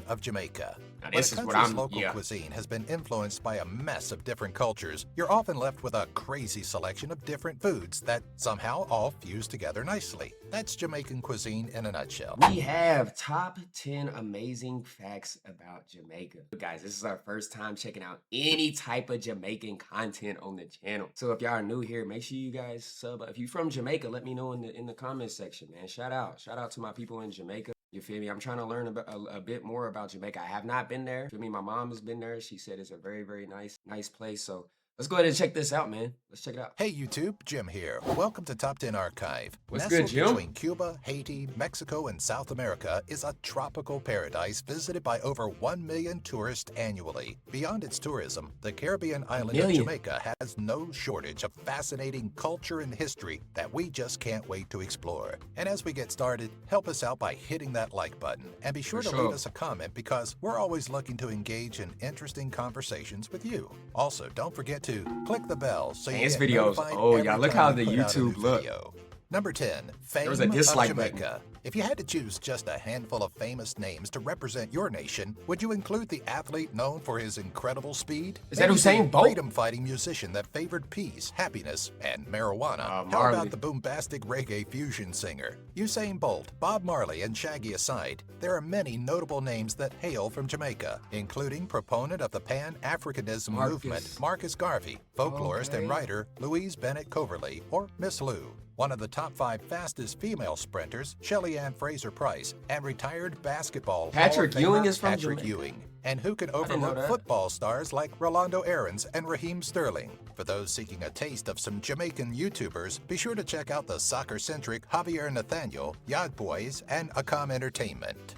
of Jamaica. Now When a this is what country's I'm. local Yeah. cuisine has been influenced by a mess of different cultures, you're often left with a crazy selection of different foods that somehow all fuse together nicely. That's Jamaican cuisine in a nutshell. We have top 10 amazing facts about Jamaica. Guys, this is our first time checking out any type of Jamaican content on the channel. So if y'all are new here, make sure you guys sub. If you're from Jamaica, let me know in the comments section, man. Shout out to my people in Jamaica. You feel me? I'm trying to learn about a bit more about Jamaica. I have not been there. Feel me? My mom has been there. She said it's a very, very nice place. So let's go ahead and check this out, man. Let's check it out. Hey YouTube, Jim here. Welcome to Top 10 Archive. What's good, Jim? Between Cuba, Haiti, Mexico, and South America is a tropical paradise visited by over 1 million tourists annually. Beyond its tourism, the Caribbean island of Jamaica has no shortage of fascinating culture and history that we just can't wait to explore. And as we get started, help us out by hitting that like button. And be sure to leave us a comment because we're always looking to engage in interesting conversations with you. Also, don't forget to click the bell so you get notified every y'all look time how we the put out a new YouTube look. video. Number 10, Fame was a of dislike Jamaica. button. If you had to choose just a handful of famous names to represent your nation, would you include the athlete known for his incredible speed? Is that Maybe Usain the Bolt? freedom-fighting musician that favored peace, happiness, and marijuana? How Marley. about the bombastic reggae fusion singer? Usain Bolt, Bob Marley, and Shaggy aside, there are many notable names that hail from Jamaica, including proponent of the Pan-Africanism movement Marcus Garvey, folklorist and writer Louise Bennett Coverley, or Miss Lou, one of the top 5 fastest female sprinters, Shelly Ann Fraser-Price, and retired basketball Patrick Hall of Ewing Famer is from Patrick Jamaica? Ewing. And who can know overlook that. football stars like Rolando Aarons and Raheem Sterling? For those seeking a taste of some Jamaican YouTubers, be sure to check out the soccer-centric Javier Nathaniel, Yard Boys, and Akam Entertainment.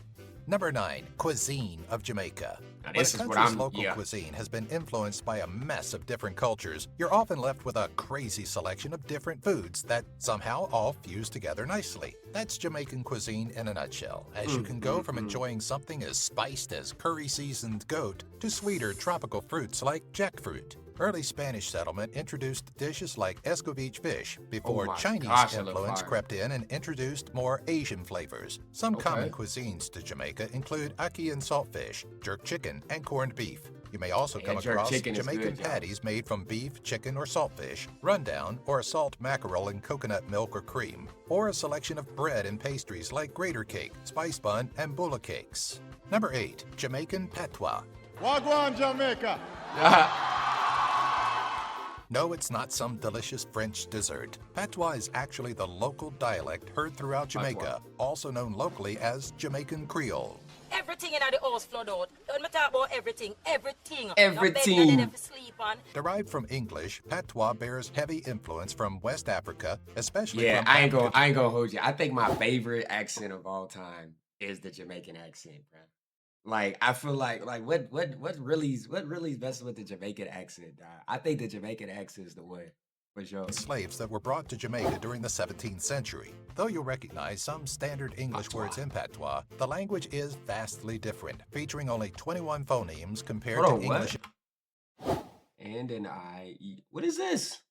Number 9, Cuisine of Jamaica. Now When this a is what country's I'm. local Yeah. cuisine has been influenced by a mess of different cultures, you're often left with a crazy selection of different foods that somehow all fuse together nicely. That's Jamaican cuisine in a nutshell, as you can go from enjoying something as spiced as curry-seasoned goat to sweeter tropical fruits like jackfruit. Early Spanish settlement introduced dishes like escovitch fish before my Chinese gosh, that look influence fire. crept in and introduced more Asian flavors. Some common cuisines to Jamaica include ackee and saltfish, jerk chicken, and corned beef. You may also come jerk across chicken is Jamaican good, y'all. patties made from beef, chicken, or saltfish, rundown, or a salt mackerel in coconut milk or cream, or a selection of bread and pastries like grater cake, spice bun, and bulla cakes. Number 8, Jamaican patois. Wagwan, Jamaica. No, it's not some delicious French dessert. Patois is actually the local dialect heard throughout Jamaica, also known locally as Jamaican Creole. Everything in the house flood out. When me talk about everything. Everything. No bed, no sleep on. Derived from English, patois bears heavy influence from West Africa, especially Yeah, from I ain't Africa. gonna hold you. I think my favorite accent of all time is the Jamaican accent, bro. Like I feel like what really's best with the Jamaican accent, dog? I think the Jamaican accent is the one for sure. Slaves that were brought to Jamaica during the 17th century. Though you'll recognize some standard English words in patois, the language is vastly different, featuring only 21 phonemes compared Hold to on, English. And an I. What is this?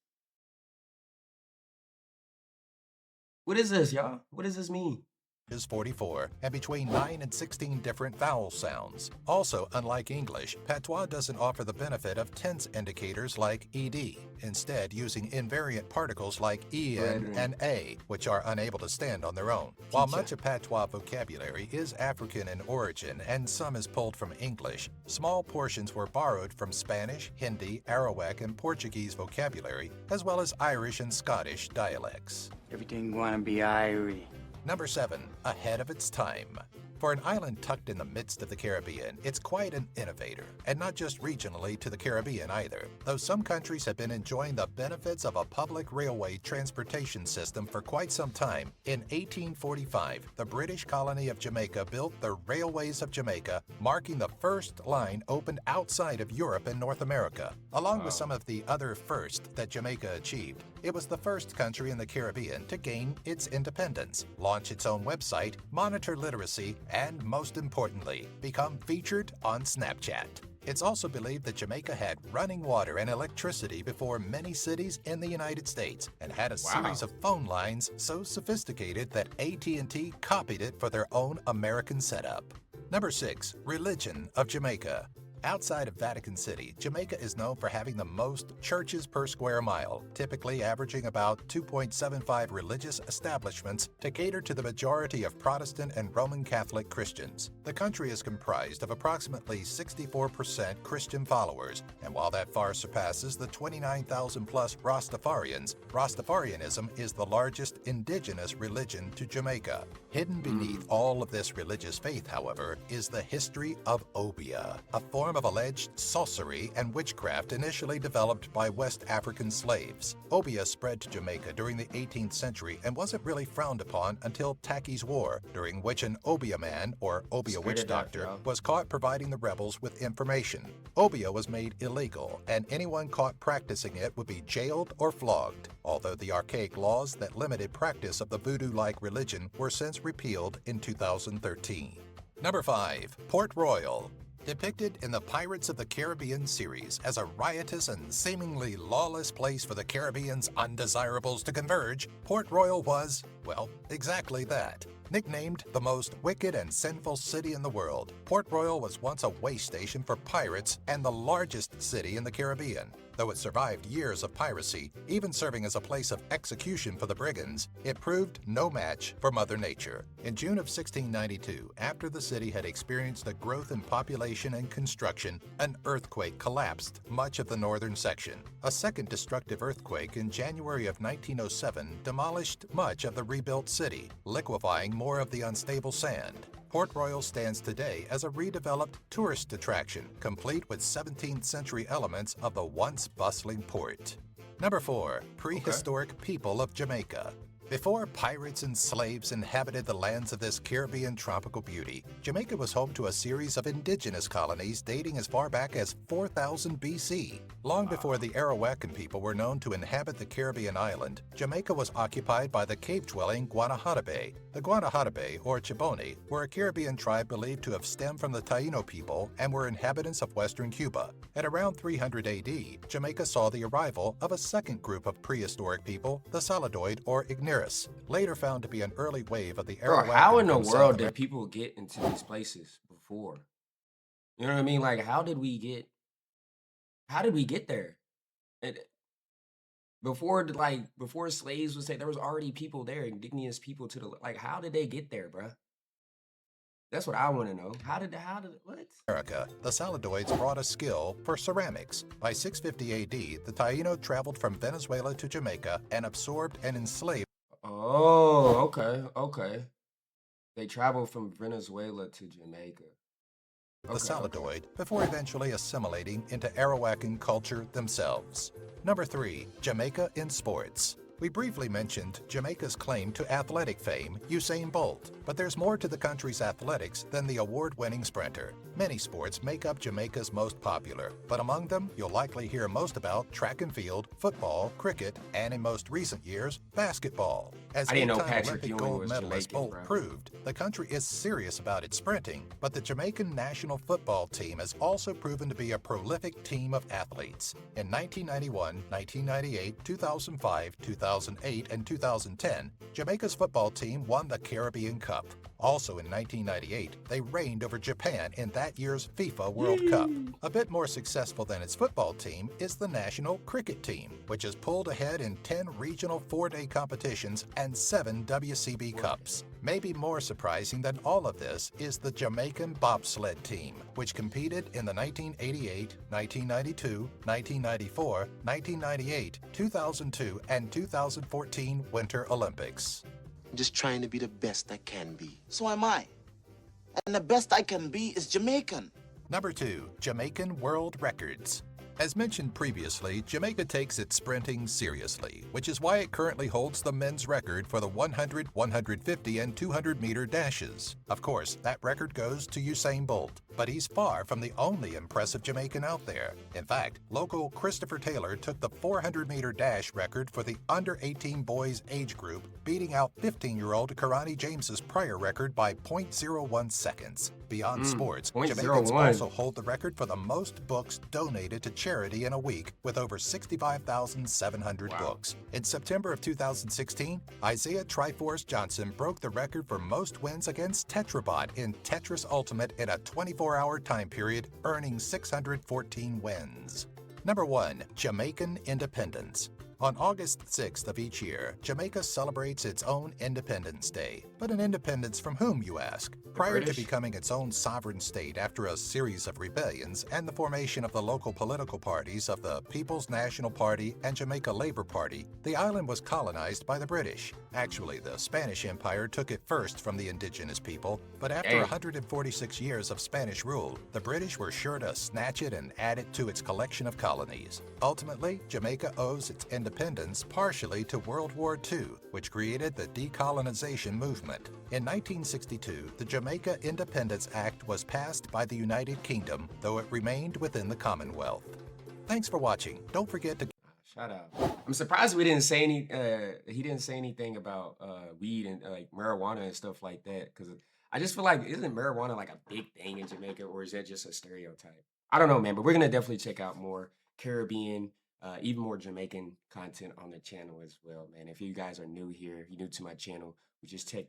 What is this, y'all? What does this mean? Is 44, and between 9 and 16 different vowel sounds. Also, unlike English, patois doesn't offer the benefit of tense indicators like ed, instead using invariant particles like en and a, which are unable to stand on their own. While much of patois vocabulary is African in origin and some is pulled from English, small portions were borrowed from Spanish, Hindi, Arawak, and Portuguese vocabulary, as well as Irish and Scottish dialects. Everything wanna be Irie. Number 7, ahead of its time. For an island tucked in the midst of the Caribbean, it's quite an innovator, and not just regionally to the Caribbean either, though some countries have been enjoying the benefits of a public railway transportation system for quite some time. In 1845, the British colony of Jamaica built the Railways of Jamaica, marking the first line opened outside of Europe and North America. Along with some of the other firsts that Jamaica achieved, it was the first country in the Caribbean to gain its independence, launch its own website, monitor literacy, and most importantly, become featured on Snapchat. It's also believed that Jamaica had running water and electricity before many cities in the United States and had a series of phone lines so sophisticated that AT&T copied it for their own American setup. Number 6. Religion of Jamaica. Outside of Vatican City, Jamaica is known for having the most churches per square mile, typically averaging about 2.75 religious establishments to cater to the majority of Protestant and Roman Catholic Christians. The country is comprised of approximately 64% Christian followers, and while that far surpasses the 29,000-plus Rastafarians, Rastafarianism is the largest indigenous religion to Jamaica. Hidden beneath all of this religious faith, however, is the history of obeah, a form of alleged sorcery and witchcraft initially developed by West African slaves. Obeah spread to Jamaica during the 18th century and wasn't really frowned upon until Tacky's War, during which an obeah man, or obeah witch doctor, was caught providing the rebels with information. Obeah was made illegal, and anyone caught practicing it would be jailed or flogged, although the archaic laws that limited practice of the voodoo-like religion were since repealed in 2013. Number 5. Port Royal. Depicted in the Pirates of the Caribbean series as a riotous and seemingly lawless place for the Caribbean's undesirables to converge, Port Royal was, well, exactly that. Nicknamed the most wicked and sinful city in the world, Port Royal was once a way station for pirates and the largest city in the Caribbean. Though it survived years of piracy, even serving as a place of execution for the brigands, it proved no match for Mother Nature. In June of 1692, after the city had experienced a growth in population and construction, an earthquake collapsed much of the northern section. A second destructive earthquake in January of 1907 demolished much of the rebuilt city, liquefying more of the unstable sand. Port Royal stands today as a redeveloped tourist attraction, complete with 17th century elements of the once bustling port. Number 4. Prehistoric people of Jamaica. Before pirates and slaves inhabited the lands of this Caribbean tropical beauty, Jamaica was home to a series of indigenous colonies dating as far back as 4000 BC. Long before the Arawakan people were known to inhabit the Caribbean island, Jamaica was occupied by the cave-dwelling Guanahatabe. The Guanahatabe, or Chibone, were a Caribbean tribe believed to have stemmed from the Taino people and were inhabitants of western Cuba. At around 300 AD, Jamaica saw the arrival of a second group of prehistoric people, the Saladoid or Igneris, later found to be an early wave of the Arawakan. Bro, how in the from South world did America. people get into these places before? You know what I mean? Like, how did we get there? And before slaves would say there was already people there, indigenous people to the like, how did they get there, bruh? That's what I want to know. How did what? America, the Saladoids brought a skill for ceramics. By 650 AD, the Taino traveled from Venezuela to Jamaica and absorbed and enslaved Oh, okay. They traveled from Venezuela to Jamaica. the Okay. Saladoid before eventually assimilating into Arawakan culture themselves. Number 3. Jamaica in sports. We briefly mentioned Jamaica's claim to athletic fame, Usain Bolt, but there's more to the country's athletics than the award-winning sprinter. Many sports make up Jamaica's most popular, but among them, you'll likely hear most about track and field, football, cricket, and in most recent years, basketball. As I didn't know eight-time Patrick Olympic Ewing gold was medalist Jamaican, Bolt bro. proved, the country is serious about its sprinting, but the Jamaican national football team has also proven to be a prolific team of athletes. In 1991, 1998, 2005, 2008, and 2010, Jamaica's football team won the Caribbean Cup. Also in 1998, they reigned over Japan in that year's FIFA World Cup. A bit more successful than its football team is the national cricket team, which has pulled ahead in 10 regional 4-day competitions and 7 WCB Cups. Maybe more surprising than all of this is the Jamaican bobsled team, which competed in the 1988, 1992, 1994, 1998, 2002, and 2014 Winter Olympics. I'm just trying to be the best I can be. So am I. And the best I can be is Jamaican. Number 2. Jamaican World Records. As mentioned previously, Jamaica takes its sprinting seriously, which is why it currently holds the men's record for the 100, 150, and 200-meter dashes. Of course, that record goes to Usain Bolt, but he's far from the only impressive Jamaican out there. In fact, local Christopher Taylor took the 400-meter dash record for the under-18 boys age group, beating out 15-year-old Karani James's prior record by 0.01 seconds. Beyond sports, Jamaicans 0.01. also hold the record for the most books donated to charity charity in a week with over 65,700 Wow. books. In September of 2016, Isaiah Triforce Johnson broke the record for most wins against Tetrabot in Tetris Ultimate in a 24-hour time period, earning 614 wins. Number 1. Jamaican Independence. On August 6th of each year, Jamaica celebrates its own Independence Day. But an independence from whom, you ask? Prior to British? becoming its own sovereign state after a series of rebellions and the formation of the local political parties of the People's National Party and Jamaica Labour Party, the island was colonized by the British. Actually, the Spanish Empire took it first from the indigenous people, but after Dang. 146 years of Spanish rule, the British were sure to snatch it and add it to its collection of colonies. Ultimately, Jamaica owes its independence partially to World War II, which created the decolonization movement. In 1962, the Jamaica Independence Act was passed by the United Kingdom, though it remained within the Commonwealth. Thanks for watching. Don't forget to Shout out. I'm surprised we didn't say any. He didn't say anything about weed and like marijuana and stuff like that. Because I just feel like isn't marijuana like a big thing in Jamaica, or is that just a stereotype? I don't know, man. But we're gonna definitely check out more Caribbean, even more Jamaican content on the channel as well, man. If you guys are new here, you're new to my channel,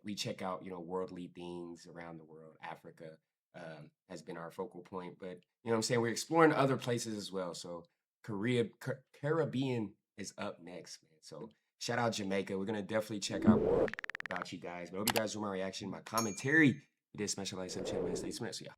we check out worldly things around the world. Africa has been our focal point, but you know what I'm saying. We're exploring other places as well. So Caribbean is up next, man. So shout out Jamaica. We're gonna definitely check out more about you guys. But I hope you guys enjoy my reaction, my commentary. We did smash the like, sub, channel, and stay smash. So yeah.